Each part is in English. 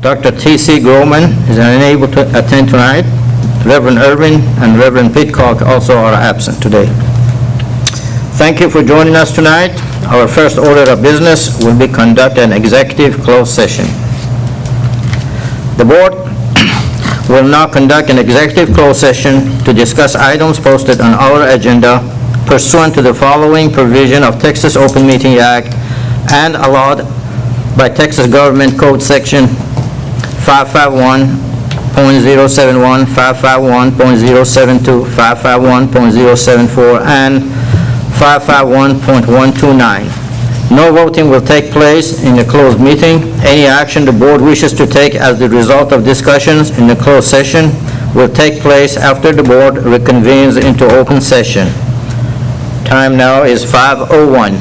Dr. T.C. Groman is unable to attend tonight. Reverend Irvin and Reverend Pitcock also are absent today. Thank you for joining us tonight. Our first order of business will be conduct an executive closed session. The board will now conduct an executive closed session to discuss items posted on our agenda pursuant to the following provision of Texas Open Meeting Act and allowed by Texas Government Code Section 551.071, 551.072, 551.074, and 551.129. No voting will take place in the closed meeting. Any action the board wishes to take as the result of discussions in the closed session will take place after the board reconvenes into open session. Time now is 5:01.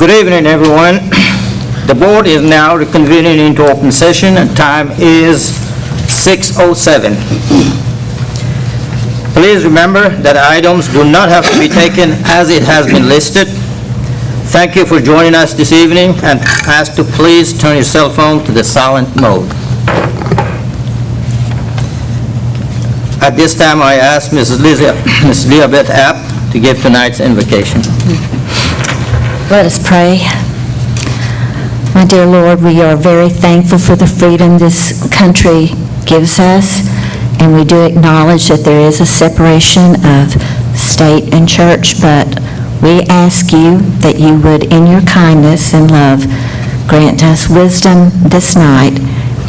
Good evening, everyone. The board is now reconvening into open session, and time is 6:07. Please remember that items do not have to be taken as it has been listed. Thank you for joining us this evening, and ask to please turn your cell phone to the silent mode. At this time, I ask Mrs. Leah Beth App to give tonight's invocation. Let us pray. My dear Lord, we are very thankful for the freedom this country gives us, and we do acknowledge that there is a separation of state and church, but we ask you that you would, in your kindness and love, grant us wisdom this night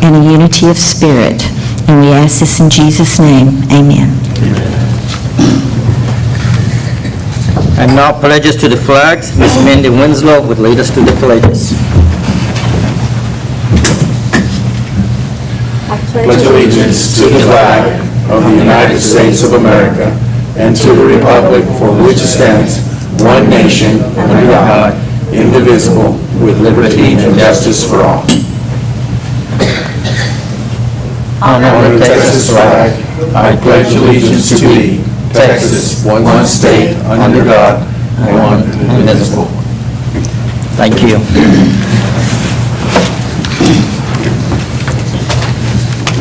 and a unity of spirit. And we ask this in Jesus' name. Amen. And now pledges to the flags. Ms. Mindy Winslow would lead us to the pledges. Pledge allegiance to the flag of the United States of America and to the republic for which it stands, one nation, under God, indivisible, with liberty and justice for all. Honor the Texas flag. I pledge allegiance to thee, Texas, one state, under God, one indivisible. Thank you.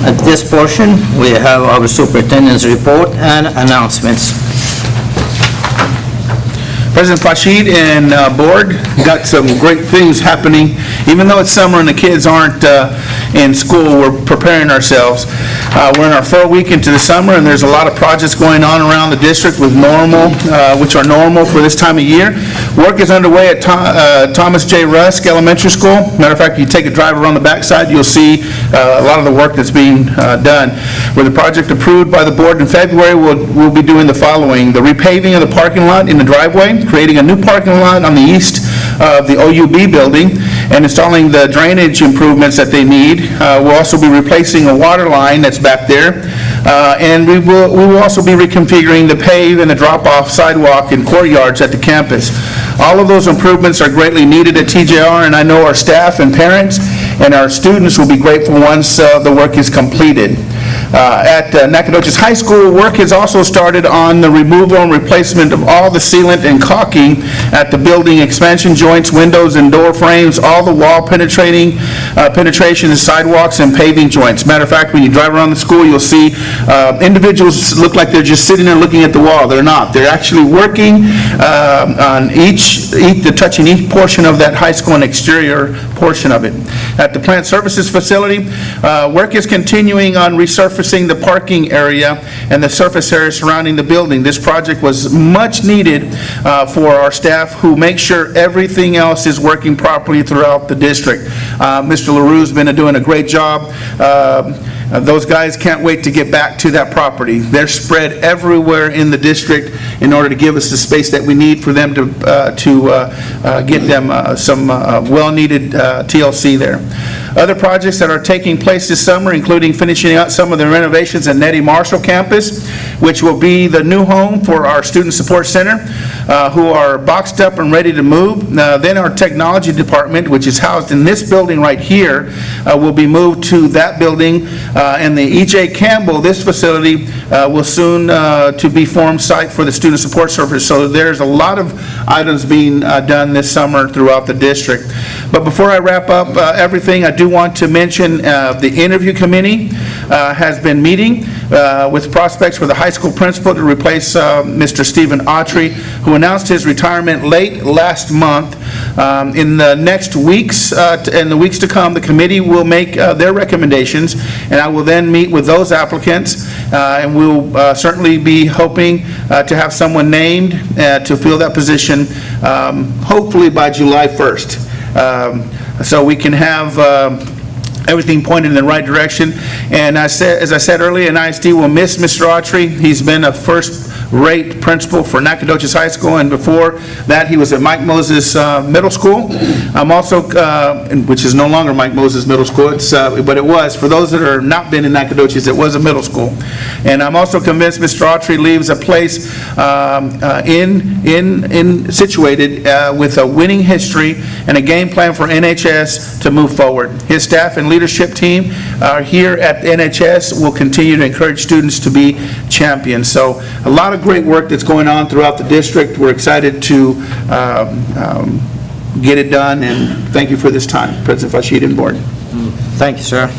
At this portion, we have our superintendent's report and announcements. President Fashid and board got some great things happening. Even though it's summer and the kids aren't in school, we're preparing ourselves. We're in our 4th week into the summer, and there's a lot of projects going on around the district with which are normal for this time of year. Work is underway at Thomas J. Rusk Elementary School. Matter of fact, if you take a drive around the backside, you'll see a lot of the work that's being done. With the project approved by the board in February, we'll be doing the following: the repaving of the parking lot in the driveway, creating a new parking lot on the east of the OUB building, and installing the drainage improvements that they need. We'll also be replacing a water line that's back there, and we will also be reconfiguring the pave and the drop-off sidewalk and courtyards at the campus. All of those improvements are greatly needed at TJR, and I know our staff and parents and our students will be grateful once the work is completed. At Nacogdoches High School, work has also started on the removal and replacement of all the sealant and caulking at the building, expansion joints, windows and door frames, all the wall penetration, sidewalks and paving joints. Matter of fact, when you drive around the school, you'll see individuals look like they're just sitting there looking at the wall. They're not. They're actually working on touching each portion of that high school and exterior portion of it. At the plant services facility, work is continuing on resurfacing the parking area and the surface area surrounding the building. This project was much needed for our staff who make sure everything else is working properly throughout the district. Mr. LaRue's been doing a great job. Those guys can't wait to get back to that property. They're spread everywhere in the district in order to give us the space that we need for them to get them some well-needed TLC there. Other projects that are taking place this summer, including finishing out some of the renovations at Nettie Marshall campus, which will be the new home for our Student Support Center, who are boxed up and ready to move. Then our technology department, which is housed in this building right here, will be moved to that building. And the E.J. Campbell, this facility, will soon to be formed site for the Student Support Service. So there's a lot of items being done this summer throughout the district. But before I wrap up everything, I do want to mention the interview committee has been meeting with prospects for the high school principal to replace Mr. Stephen Autry, who announced his retirement late last month. In the next weeks, and the weeks to come, the committee will make their recommendations, and I will then meet with those applicants, and we'll certainly be hoping to have someone named to fill that position, hopefully by July 1st. So we can have everything pointed in the right direction. And as I said earlier, NISD will miss Mr. Autry. He's been a first first-rate principal for Nacogdoches High School, and before that, he was at Mike Moses Middle School. I'm also, which is no longer Mike Moses Middle School, but it was, for those that have not been in Nacogdoches, it was a middle school. And I'm also convinced Mr. Autry leaves a place situated with a winning history and a game plan for NHS to move forward. His staff and leadership team here at the NHS will continue to encourage students to be champions. So a lot of great work that's going on throughout the district. We're excited to get it done, and thank you for this time, President Fashid and Board. Thank you, sir.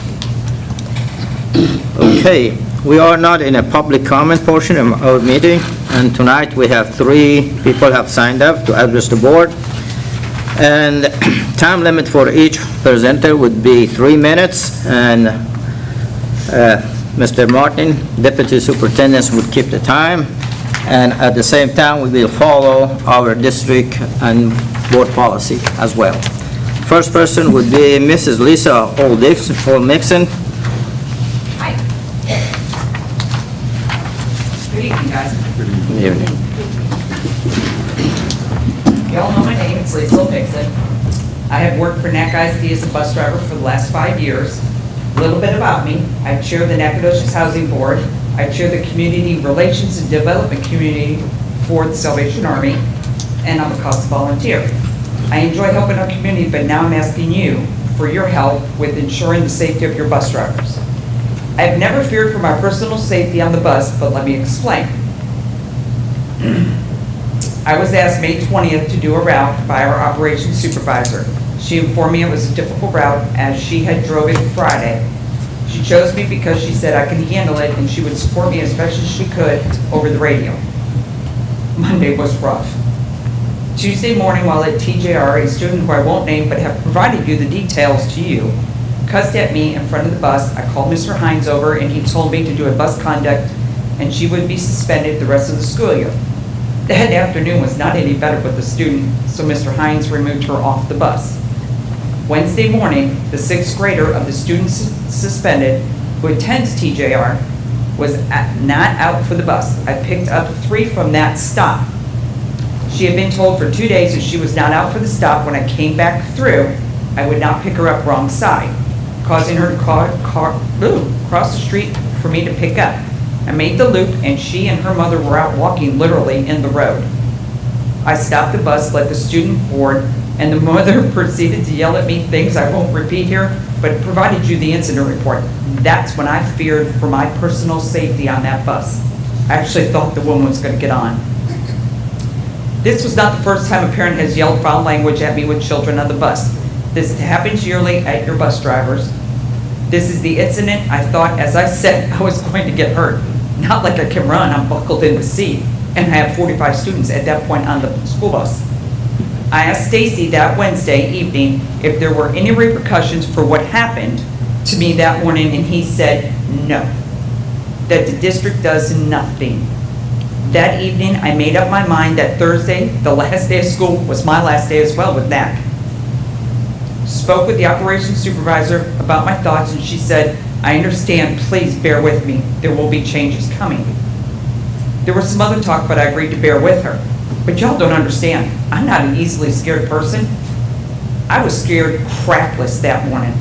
Okay, we are not in a public comment portion of our meeting, and tonight we have 3 people have signed up to address the board. And time limit for each presenter would be 3 minutes, and Mr. Martin, Deputy Superintendent, would keep the time, and at the same time, we will follow our district and board policy as well. First person would be Mrs. Lisa Old-Mixon. Hi. Good evening, guys. Good evening. You all know my name, it's Lisa Dixon. I have worked for NAC ISD as a bus driver for the last 5 years. A little bit about me, I chair the Nacogdoches Housing Board. I chair the Community Relations and Development Community for the Salvation Army, and I'm a cost volunteer. I enjoy helping our community, but now I'm asking you for your help with ensuring the safety of your bus drivers. I have never feared for my personal safety on the bus, but let me explain. I was asked May 20th to do a route by our operations supervisor. She informed me it was a difficult route as she had drove it Friday. She chose me because she said I could handle it and she would support me as best as she could over the radio. Monday was rough. Tuesday morning while at TJR, a student who I won't name but have provided you the details to you, cussed at me in front of the bus. I called Mr. Hines over and he told me to do a bus conduct and she would be suspended the rest of the school year. That afternoon was not any better with the student, so Mr. Hines removed her off the bus. Wednesday morning, the 6th grader of the students suspended, who attends TJR, was not out for the bus. I picked up 3 from that stop. She had been told for 2 days that she was not out for the stop. When I came back through, I would not pick her up wrong side, causing her to cross the street for me to pick up. I made the loop, and she and her mother were out walking literally in the road. I stopped the bus, let the student board, and the mother proceeded to yell at me things I won't repeat here, but provided you the incident report. That's when I feared for my personal safety on that bus. I actually thought the woman was going to get on. This was not the first time a parent has yelled foul language at me with children on the bus. This happens yearly at your bus drivers. This is the incident I thought, as I said, I was going to get hurt. Not like I can run, I'm buckled in the seat, and I have 45 students at that point on the school bus. I asked Stacy that Wednesday evening if there were any repercussions for what happened to me that morning, and he said no, that the district does nothing. That evening, I made up my mind that Thursday, the last day of school, was my last day as well with NAC. Spoke with the operations supervisor about my thoughts, and she said, I understand, please bear with me. There will be changes coming. There was some other talk, but I agreed to bear with her. But y'all don't understand. I'm not an easily scared person. I was scared crapless that morning.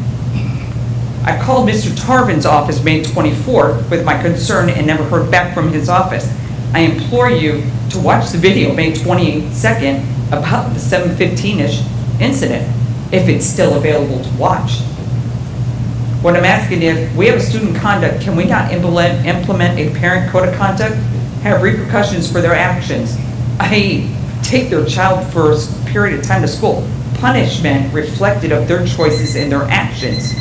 I called Mr. Tarvin's office May 24th with my concern and never heard back from his office. I implore you to watch the video May 22nd about the 7:15-ish incident, if it's still available to watch. What I'm asking is, we have a student conduct, can we not implement a parent code of conduct, have repercussions for their actions, i.e. take their child for a period of time to school, punishment reflected of their choices and their actions?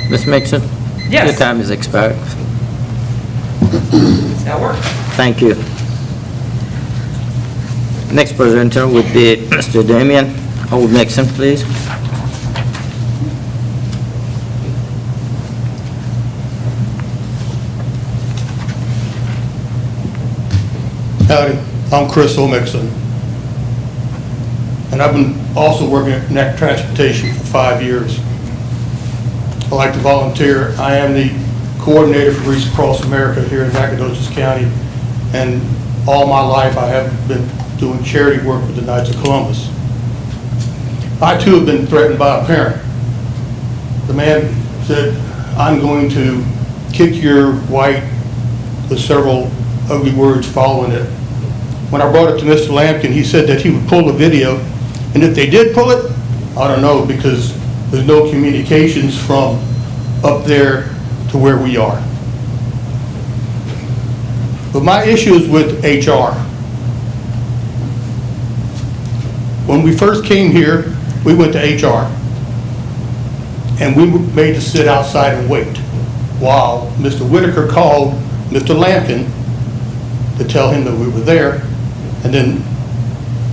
Ms. Mixon? Yes. Your time is expired. That works. Thank you. Next presenter would be Mr. Damian Old-Mixon, please. Howdy, I'm Chris O'Mixon, and I've been also working at NAC Transportation for 5 years. I like to volunteer. I am the coordinator for Reach Across America here in Nacogdoches County, and all my life, I have been doing charity work with the Knights of Columbus. I too have been threatened by a parent. The man said, "I'm going to kick your white," with several ugly words following it. When I brought it to Mr. Lampkin, he said that he would pull the video, and if they did pull it, I don't know, because there's no communications from up there to where we are. But my issue is with HR. When we first came here, we went to HR, and we were made to sit outside and wait while Mr. Whitaker called Mr. Lampkin to tell him that we were there. And then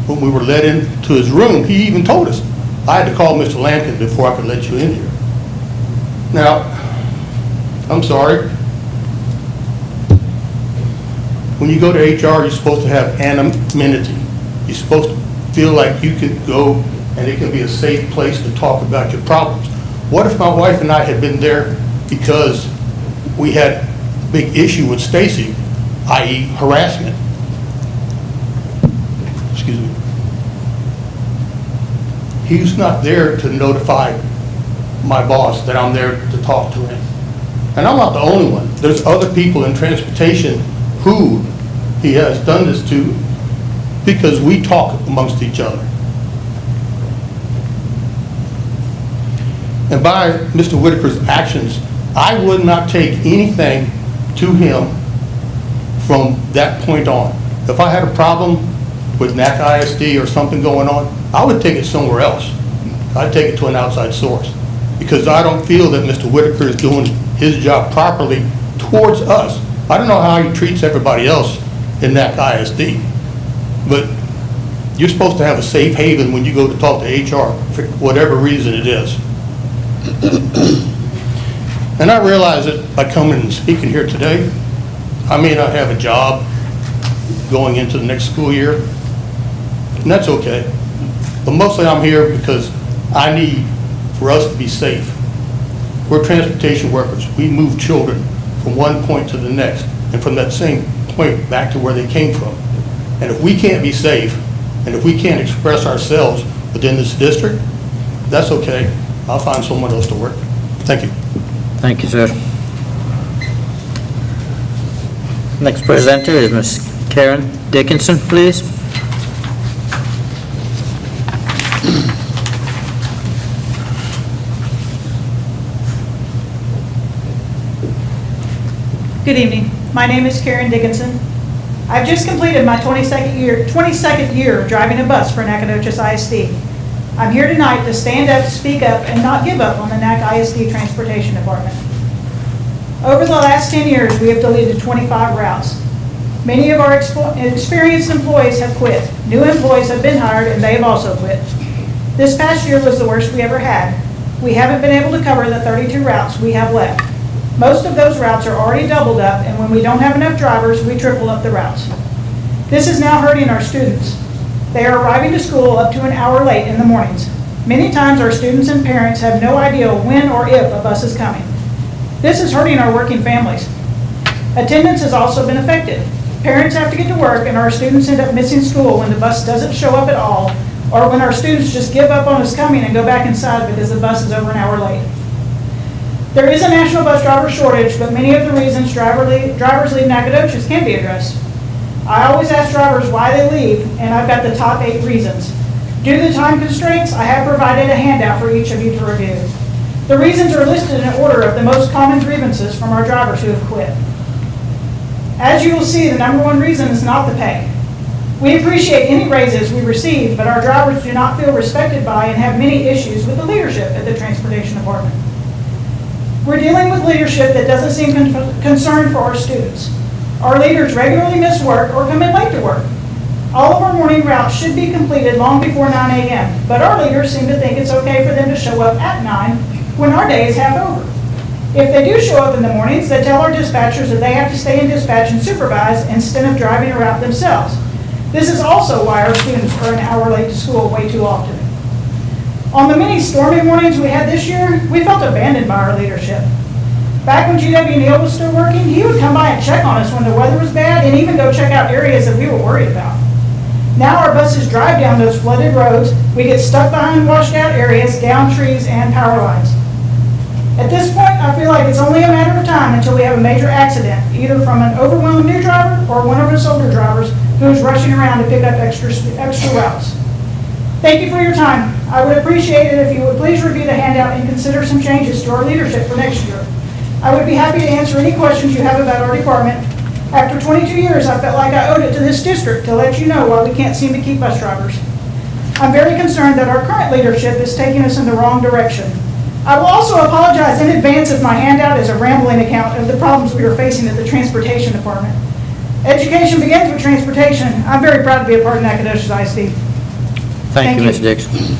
when we were let into his room, he even told us, "I had to call Mr. Lampkin before I could let you in here." Now, I'm sorry. When you go to HR, you're supposed to have anonymity. You're supposed to feel like you could go and it can be a safe place to talk about your problems. What if my wife and I had been there because we had a big issue with Stacy, i.e. harassment? Excuse me. He's not there to notify my boss that I'm there to talk to him. And I'm not the only one. There's other people in transportation who he has done this to because we talk amongst each other. And by Mr. Whitaker's actions, I would not take anything to him from that point on. If I had a problem with NAC ISD or something going on, I would take it somewhere else. I'd take it to an outside source because I don't feel that Mr. Whitaker is doing his job properly towards us. I don't know how he treats everybody else in NAC ISD, but you're supposed to have a safe haven when you go to talk to HR for whatever reason it is. And I realize that by coming and speaking here today, I may not have a job going into the next school year, and that's okay. But mostly I'm here because I need for us to be safe. We're transportation workers. We move children from one point to the next, and from that same point back to where they came from. And if we can't be safe, and if we can't express ourselves within this district, that's okay. I'll find someone else to work. Thank you. Thank you, sir. Next presenter is Ms. Karen Dickinson, please. Good evening. My name is Karen Dickinson. I've just completed my 22nd year of driving a bus for Nacogdoches ISD. I'm here tonight to stand up, speak up, and not give up on the NAC ISD Transportation Department. Over the last 10 years, we have deleted 25 routes. Many of our experienced employees have quit. New employees have been hired, and they have also quit. This past year was the worst we ever had. We haven't been able to cover the 32 routes we have left. Most of those routes are already doubled up, and when we don't have enough drivers, we triple up the routes. This is now hurting our students. They are arriving to school up to an hour late in the mornings. Many times our students and parents have no idea when or if a bus is coming. This is hurting our working families. Attendance has also been affected. Parents have to get to work and our students end up missing school when the bus doesn't show up at all, or when our students just give up on us coming and go back inside because the bus is over an hour late. There is a national bus driver shortage, but many of the reasons drivers leave Nacogdoches can be addressed. I always ask drivers why they leave, and I've got the top 8 reasons. Due to the time constraints, I have provided a handout for each of you to review. The reasons are listed in order of the most common grievances from our drivers who have quit. As you will see, the number 1 reason is not the pay. We appreciate any raises we receive, but our drivers do not feel respected by and have many issues with the leadership at the Transportation Department. We're dealing with leadership that doesn't seem concerned for our students. Our leaders regularly miss work or come in late to work. All of our morning routes should be completed long before 9 a.m., but our leaders seem to think it's okay for them to show up at 9 when our day is half over. If they do show up in the mornings, they tell our dispatchers that they have to stay in dispatch and supervise instead of driving a route themselves. This is also why our students are an hour late to school way too often. On the many stormy mornings we had this year, we felt abandoned by our leadership. Back when GW Neal was still working, he would come by and check on us when the weather was bad and even go check out areas that we were worried about. Now our buses drive down those flooded roads, we get stuck behind washed out areas, down trees and power lines. At this point, I feel like it's only a matter of time until we have a major accident, either from an overwhelmed new driver or one of us older drivers who is rushing around to pick up extra routes. Thank you for your time. I would appreciate it if you would please review the handout and consider some changes to our leadership for next year. I would be happy to answer any questions you have about our department. After 22 years, I felt like I owed it to this district to let you know why we can't seem to keep bus drivers. I'm very concerned that our current leadership is taking us in the wrong direction. I will also apologize in advance if my handout is a rambling account of the problems we are facing at the Transportation Department. Education begins with transportation. I'm very proud to be a part of Nacogdoches ISD. Thank you, you. Ms. Dixon.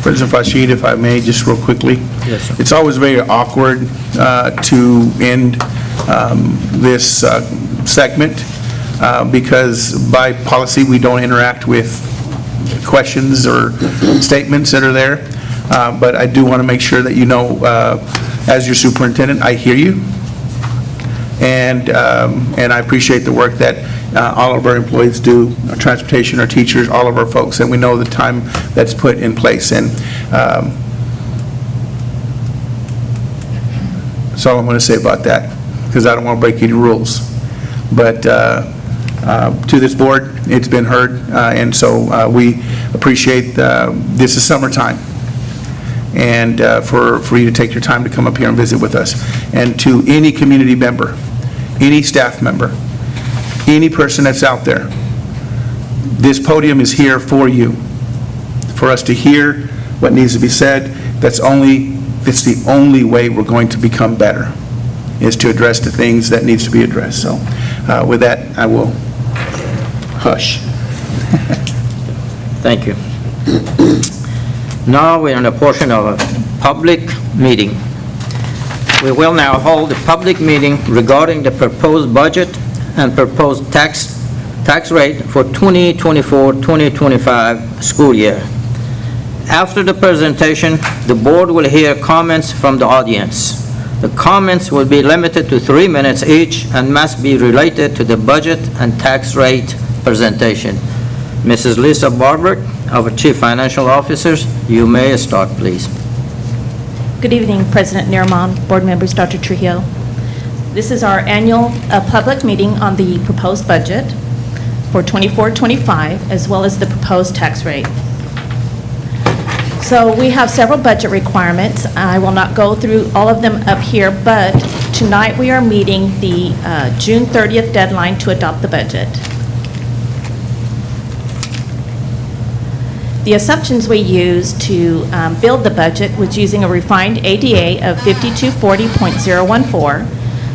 President Rashid, if I may, just real quickly. Yes, sir. It's always very awkward to end this segment because by policy, we don't interact with questions or statements that are there. But I do want to make sure that you know, as your superintendent, I hear you. And I appreciate the work that all of our employees do, our transportation, our teachers, all of our folks, and we know the time that's put in place. And that's all I'm going to say about that, because I don't want to break any rules. But to this board, it's been heard, and so we appreciate this is summertime, and for you to take your time to come up here and visit with us. And to any community member, any staff member, any person that's out there, this podium is here for you, for us to hear what needs to be said. It's the only way we're going to become better, is to address the things that needs to be addressed. So with that, I will hush. Thank you. Now we're in a portion of a public meeting. We will now hold a public meeting regarding the proposed budget and proposed tax rate for 2024-2025 school year. After the presentation, the board will hear comments from the audience. The comments will be limited to 3 minutes each and must be related to the budget and tax rate presentation. Mrs. Lisa Barber, our Chief Financial Officer, you may start, please. Good evening, President Neerman, board members, Dr. Trujillo. This is our annual public meeting on the proposed budget for 24-25, as well as the proposed tax rate. So we have several budget requirements. I will not go through all of them up here, but tonight we are meeting the June 30th deadline to adopt the budget. The assumptions we used to build the budget was using a refined ADA of 5240.014,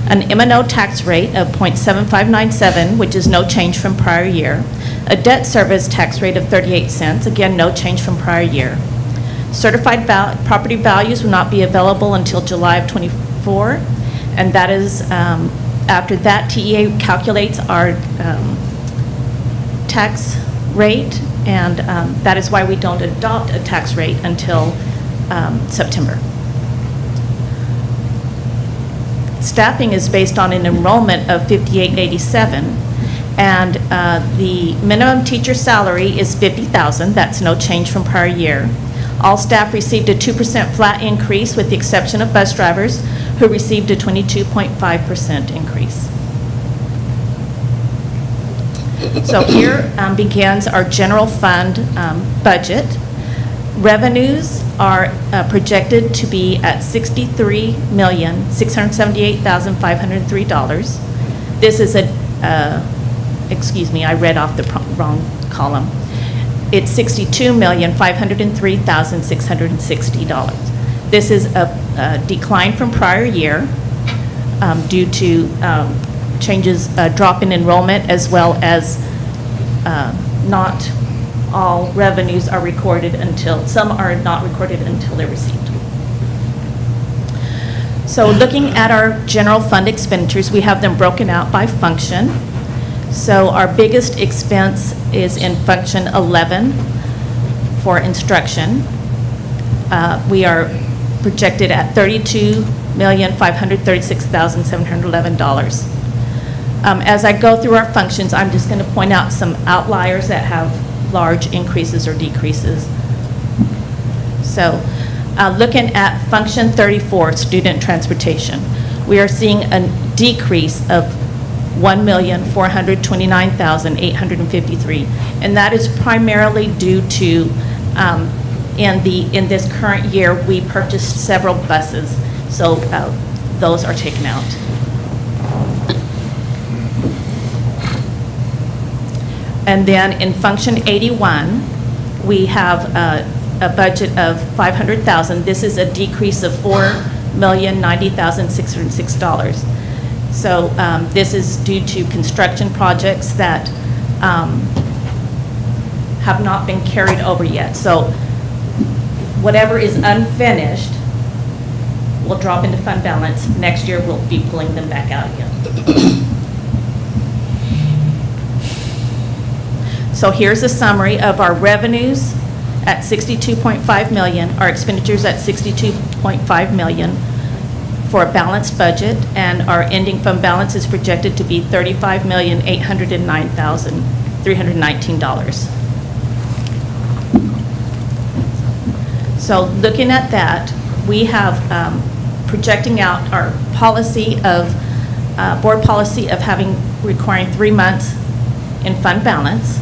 an M&O tax rate of .7597, which is no change from prior year, a debt service tax rate of 38 cents, again, no change from prior year. Certified property values will not be available until July of '24, and that is, after that, TEA calculates our tax rate, and that is why we don't adopt a tax rate until September. Staffing is based on an enrollment of 5887, and the minimum teacher salary is $50,000. That's no change from prior year. All staff received a 2% flat increase, with the exception of bus drivers, who received a 22.5% increase. So here begins our general fund budget. Revenues are projected to be at $63,678,503. This is excuse me, I read off the wrong column. It's $62,503,660. This is a decline from prior year due to changes, drop in enrollment, as well as not all revenues are recorded until, some are not recorded until they're received. So looking at our general fund expenditures, we have them broken out by function. So our biggest expense is in function 11 for instruction. We are projected at $32,536,711. As I go through our functions, I'm just going to point out some outliers that have large increases or decreases. So, looking at function 34, student transportation, we are seeing a decrease of $1,429,853, and that is primarily due to, in this current year, we purchased several buses, so those are taken out. And then in function 81, we have a budget of $500,000. This is a decrease of $4,090,606. So this is due to construction projects that have not been carried over yet. So whatever is unfinished will drop into fund balance. Next year, we'll be pulling them back out again. So here's a summary of our revenues at $62.5 million, our expenditures at $62.5 million for a balanced budget, and our ending fund balance is projected to be $35,809,319. So looking at that, we have projecting out our policy of, board policy of requiring 3 months in fund balance.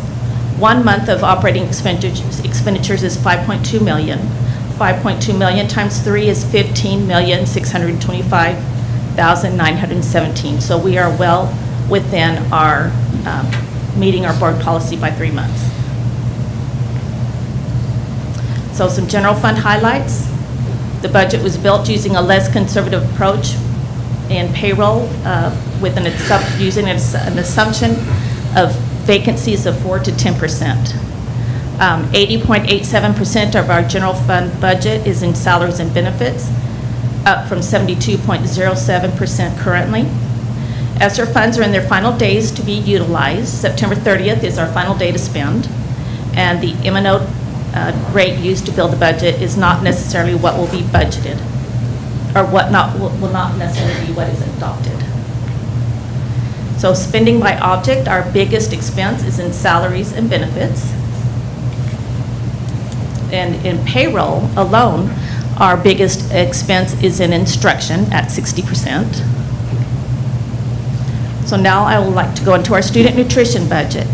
1 month of operating expenditures is $5.2 million. 5.2 million times 3 is $15,625,917. So we are well within our, meeting our board policy by 3 months. So some general fund highlights. The budget was built using a less conservative approach in payroll with using an assumption of vacancies of 4 to 10%. 80.87% of our general fund budget is in salaries and benefits, up from 72.07% currently. ESSER funds are in their final days to be utilized. September 30th is our final day to spend, and the M&O rate used to build the budget is not necessarily what will be budgeted, or will not necessarily be what is adopted. So spending by object, our biggest expense is in salaries and benefits. And in payroll alone, our biggest expense is in instruction at 60%. So now I would like to go into our student nutrition budget.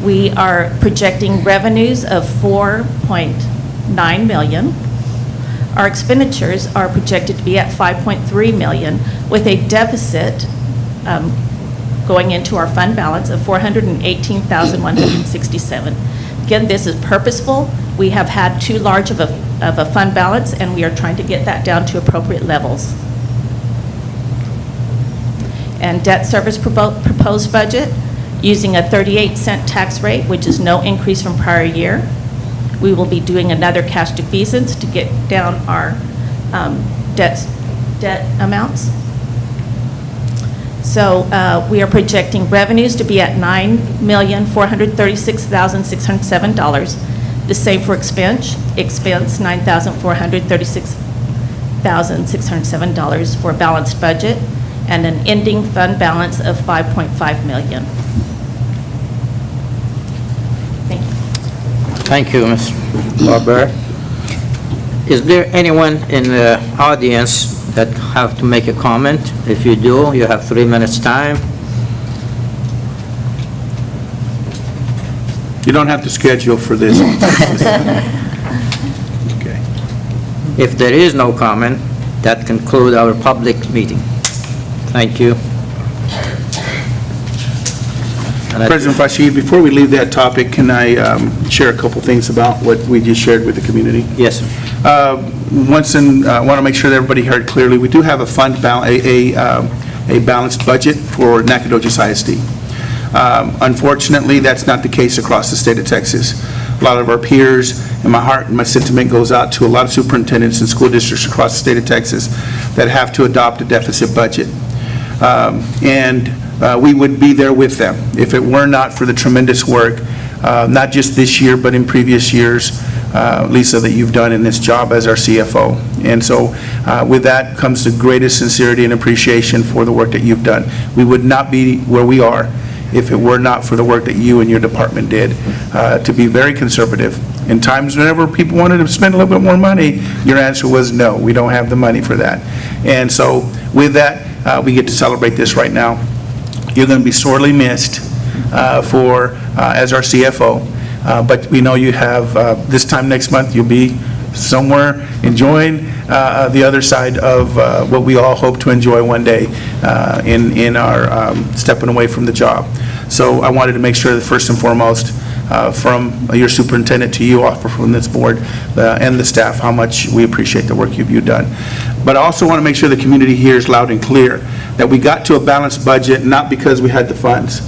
We are projecting revenues of $4.9 million. Our expenditures are projected to be at $5.3 million with a deficit going into our fund balance of $418,167. Again, this is purposeful. We have had too large of a fund balance, and we are trying to get that down to appropriate levels. And debt service proposed budget, using a 38-cent tax rate, which is no increase from prior year. We will be doing another cash defeasance to get down our debt amounts. So we are projecting revenues to be at $9,436,607. The same for expense $9,436,607 for a balanced budget, and an ending fund balance of $5.5 million. Thank you. Thank you, Ms. Barber. Is there anyone in the audience that have to make a comment? If you do, you have 3 minutes time. You don't have to schedule for this. Okay. If there is no comment, that concludes our public meeting. Thank you. And I- President Rashid, before we leave that topic, can I share a couple things about what we just shared with the community? Yes, sir. I want to make sure that everybody heard clearly, we do have a balanced budget for Nacogdoches ISD. Unfortunately, that's not the case across the state of Texas. A lot of our peers, and my heart and my sentiment goes out to a lot of superintendents and school districts across the state of Texas, that have to adopt a deficit budget. And we would be there with them if it were not for the tremendous work, not just this year, but in previous years, Lisa, that you've done in this job as our CFO. And so with that comes the greatest sincerity and appreciation for the work that you've done. We would not be where we are if it were not for the work that you and your department did to be very conservative. In times whenever people wanted to spend a little bit more money, your answer was no, we don't have the money for that. And so with that, we get to celebrate this right now. You're going to be sorely missed as our CFO, but we know you have, this time next month, you'll be somewhere enjoying the other side of what we all hope to enjoy one day in our stepping away from the job. So I wanted to make sure that first and foremost, from your superintendent to you, offer from this board and the staff, how much we appreciate the work you've done. But I also want to make sure the community hears loud and clear that we got to a balanced budget not because we had the funds.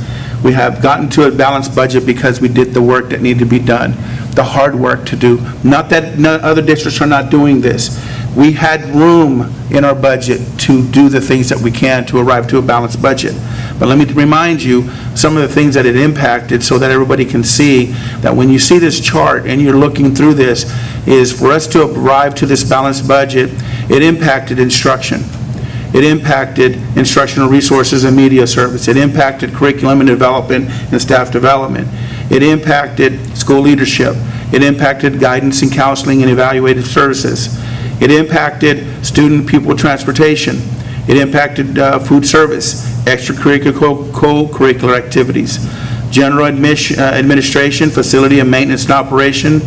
We have gotten to a balanced budget because we did the work that needed to be done, the hard work to do. Not that other districts are not doing this. We had room in our budget to do the things that we can to arrive to a balanced budget. But let me remind you some of the things that it impacted so that everybody can see that when you see this chart and you're looking through this, is for us to arrive to this balanced budget, it impacted instruction. It impacted instructional resources and media service. It impacted curriculum and development and staff development. It impacted school leadership. It impacted guidance and counseling and evaluative services. It impacted student pupil transportation. It impacted food service, extracurricular, co-curricular activities, general administration, facility and maintenance and operation,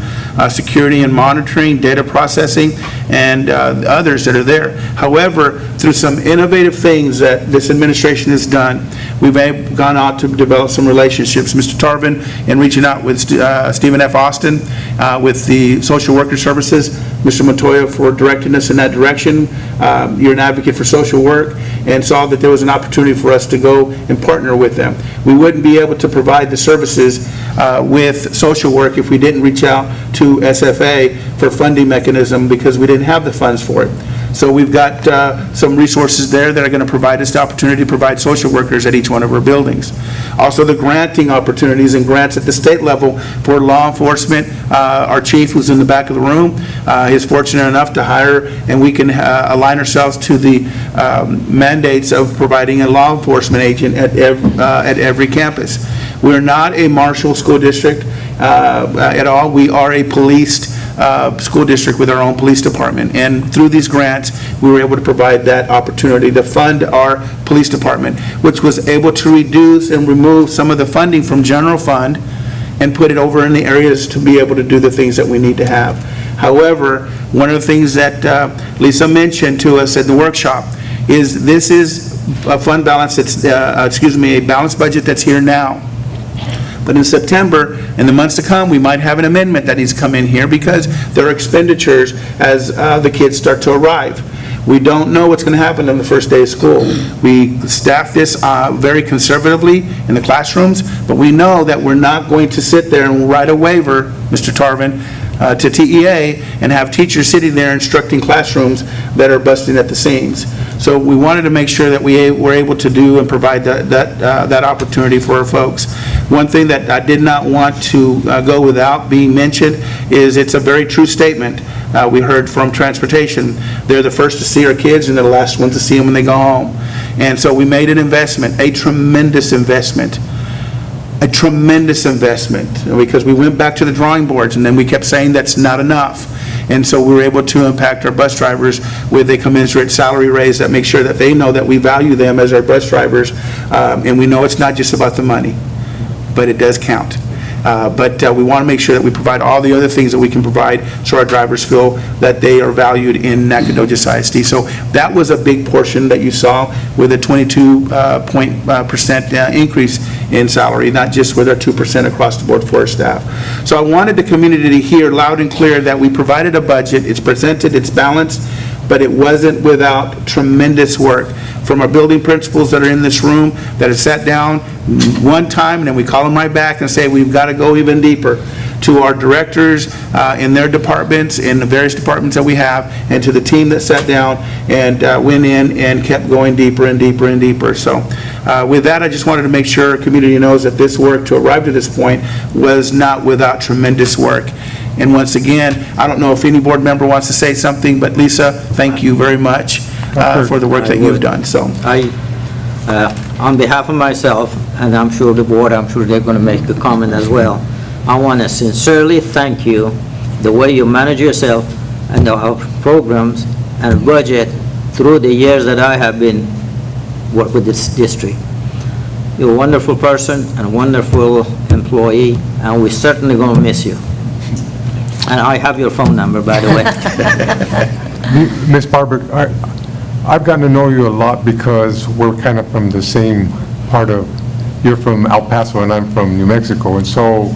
security and monitoring, data processing, and others that are there. However, through some innovative things that this administration has done, we've gone out to develop some relationships. Mr. Tarvin, in reaching out with Stephen F. Austin with the social worker services, Mr. Montoya for directing us in that direction. You're an advocate for social work, and saw that there was an opportunity for us to go and partner with them. We wouldn't be able to provide the services with social work if we didn't reach out to SFA for funding mechanism because we didn't have the funds for it. So we've got some resources there that are going to provide us the opportunity to provide social workers at each one of our buildings. Also the granting opportunities and grants at the state level for law enforcement. Our chief, who's in the back of the room, is fortunate enough to hire, and we can align ourselves to the mandates of providing a law enforcement agent at every campus. We're not a Marshall school district at all. We are a policed school district with our own police department. And through these grants, we were able to provide that opportunity to fund our police department, which was able to reduce and remove some of the funding from general fund and put it over in the areas to be able to do the things that we need to have. However, one of the things that Lisa mentioned to us at the workshop is this is a fund balance that's, a balanced budget that's here now. But in September, in the months to come, we might have an amendment that needs to come in here because there are expenditures as the kids start to arrive. We don't know what's going to happen on the first day of school. We staff this very conservatively in the classrooms, but we know that we're not going to sit there and write a waiver, Mr. Tarvin, to TEA and have teachers sitting there instructing classrooms that are busting at the seams. So we wanted to make sure that we were able to do and provide that opportunity for our folks. One thing that I did not want to go without being mentioned is it's a very true statement. We heard from transportation. They're the first to see our kids and they're the last ones to see them when they go home. And so we made an investment, a tremendous investment, because we went back to the drawing boards and then we kept saying that's not enough. And so we were able to impact our bus drivers with a commensurate salary raise that makes sure that they know that we value them as our bus drivers. And we know it's not just about the money, but it does count. But we want to make sure that we provide all the other things that we can provide so our drivers feel that they are valued in Nacogdoches ISD. So that was a big portion that you saw with a 22% increase in salary, not just with our 2% across the board for our staff. So I wanted the community to hear loud and clear that we provided a budget, it's presented, it's balanced, but it wasn't without tremendous work from our building principals that are in this room that have sat down one time and then we call them right back and say we've got to go even deeper. to our directors in their departments, in the various departments that we have, and to the team that sat down and went in and kept going deeper and deeper and deeper. So with that, I just wanted to make sure our community knows that this work to arrive to this point was not without tremendous work. And once again, I don't know if any board member wants to say something, but Lisa, thank you very much for the work that you've done, so. On behalf of myself, and I'm sure the board, I'm sure they're going to make a comment as well, I want to sincerely thank you, the way you manage yourself and our programs and budget through the years that I have been work with this district. You're a wonderful person and a wonderful employee, and we're certainly going to miss you. And I have your phone number, by the way. Ms. Barber, I've gotten to know you a lot because we're kind of from the same part of, you're from El Paso and I'm from New Mexico, and so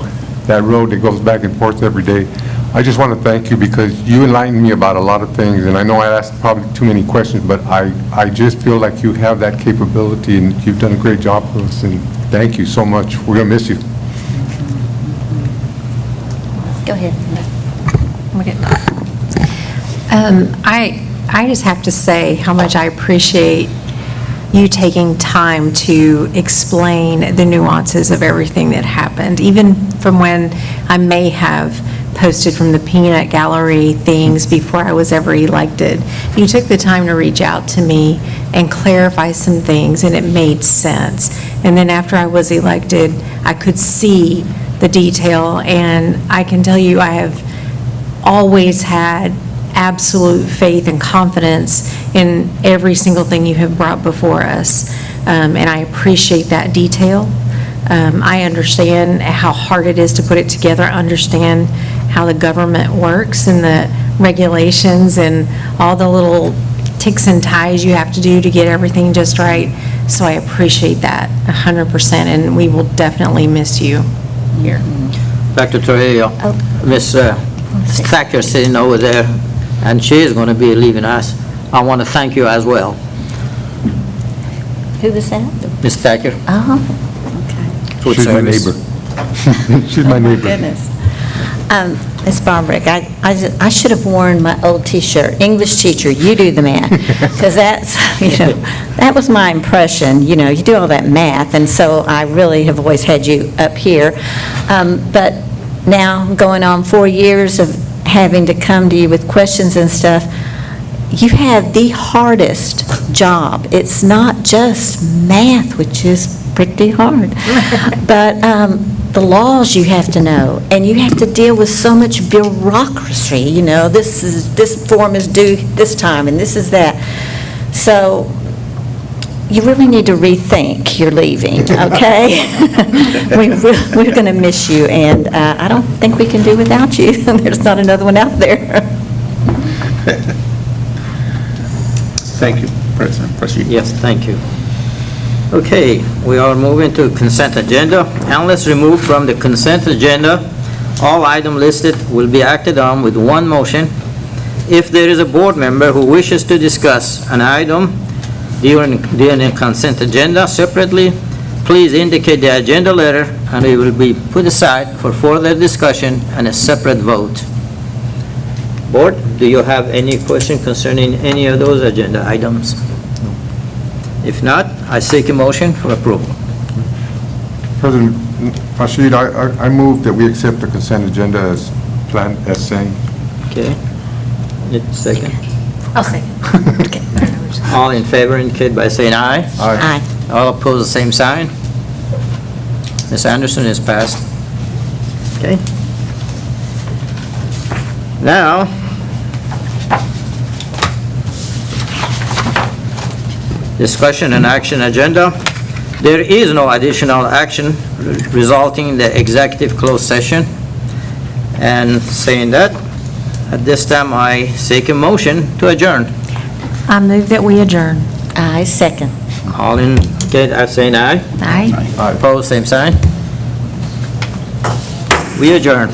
that road that goes back and forth every day. I just want to thank you because you enlightened me about a lot of things, and I know I asked probably too many questions, but I just feel like you have that capability, and you've done a great job for us, and thank you so much. We're going to miss you. Go ahead. I just have to say how much I appreciate you taking time to explain the nuances of everything that happened, even from when I may have posted from the peanut gallery things before I was ever elected. You took the time to reach out to me and clarify some things, and it made sense. And then after I was elected, I could see the detail, and I can tell you I have always had absolute faith and confidence in every single thing you have brought before us, and I appreciate that detail. I understand how hard it is to put it together. I understand how the government works and the regulations and all the little ticks and ties you have to do to get everything just right. So I appreciate that 100%, and we will definitely miss you here. Dr. Trujillo, Miss Thacker sitting over there, and she is going to be leaving us. I want to thank you as well. Who was that? Miss Thacker. Food She's my service. neighbor. She's my neighbor. Goodness. Ms. Barbrick, I should have worn my old T-shirt, English teacher, you do the math, because that's, that was my impression, you do all that math, and so I really have always had you up here. But now, going on 4 years of having to come to you with questions and stuff, you have the hardest job. It's not just math, which is pretty hard, but the laws you have to know, and you have to deal with so much bureaucracy, this form is due this time, and this is that. So you really need to rethink your leaving, okay? We're going to miss you, and I don't think we can do without you. There's not another one out there. Thank you, President. Proceed. Yes, thank you. Okay, we are moving to consent agenda. Unless removed from the consent agenda, all items listed will be acted on with one motion. If there is a board member who wishes to discuss an item during the consent agenda separately, please indicate the agenda letter, and it will be put aside for further discussion and a separate vote. Board, do you have any question concerning any of those agenda items? If not, I seek a motion for approval. President Rashid, I move that we accept the consent agenda as planned, as saying. Okay. Need a second. I'll second. Okay. All in favor indicate by saying aye. Aye. All opposed, the same sign. Ms. Anderson is passed. Okay. Now, discussion and action agenda. There is no additional action resulting in the executive closed session. And saying that, at this time, I seek a motion to adjourn. I move that we adjourn. I second. All in, saying aye. Aye. Opposed, same sign. We adjourn.